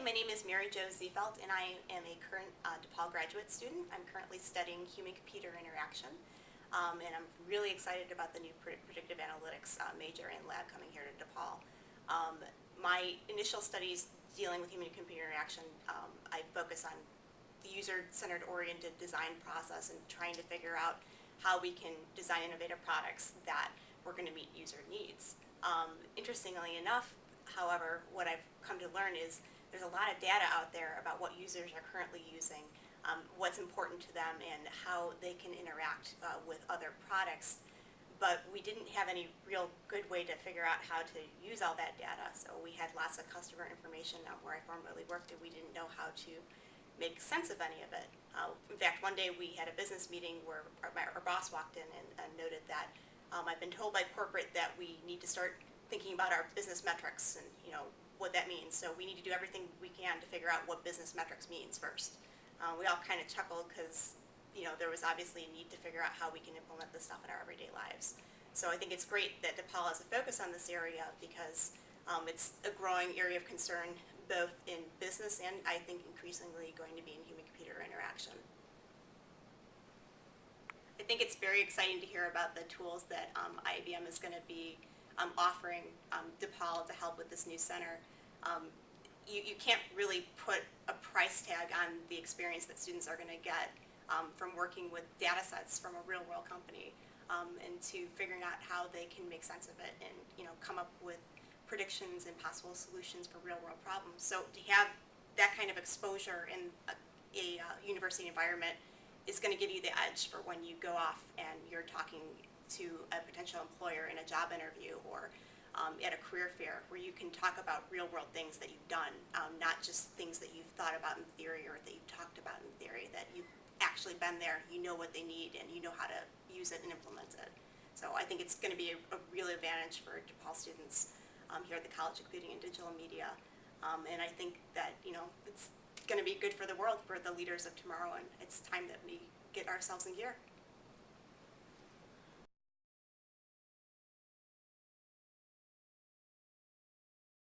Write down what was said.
Hi, my name is Mary Jo, and I am a current DePaul graduate student. I'm currently studying human-computer interaction, and I'm really excited about the new predictive analytics major and lab coming here to DePaul. My initial studies dealing with human-computer interaction, I focus on the user-centered oriented design process and trying to figure out how we can design innovative products that were going to meet user needs. Interestingly enough, however, what I've come to learn is there's a lot of data out there about what users are currently using, what's important to them, and how they can interact with other products. But we didn't have any real good way to figure out how to use all that data. So we had lots of customer information where I formerly worked, and we didn't know how to make sense of any of it. In fact, one day we had a business meeting where our boss walked in and noted that I've been told by corporate that we need to start thinking about our business metrics and what that means. So we need to do everything we can to figure out what business metrics means first. We all kind of chuckled because there was obviously a need to figure out how we can implement this stuff in our everyday lives. So I think it's great that DePaul has a focus on this area because it's a growing area of concern both in business and I think increasingly going to be in human-computer interaction. I think it's very exciting to hear about the tools that IBM is going to be offering DePaul to help with this new center. You can't really put a price tag on the experience that students are going to get from working with data sets from a real-world company and to figuring out how they can make sense of it and come up with predictions and possible solutions for real-world problems. So to have that kind of exposure in a university environment is going to give you the edge for when you go off and you're talking to a potential employer in a job interview or at a career fair where you can talk about real-world things that you've done, not just things that you've thought about in theory or that you've talked about in theory, that you've actually been there, you know what they need, and you know how to use it and implement it. So I think it's going to be a real advantage for DePaul students here at the College of Computing and Digital Media. And I think that it's going to be good for the world, for the leaders of tomorrow, and it's time that we get ourselves in gear.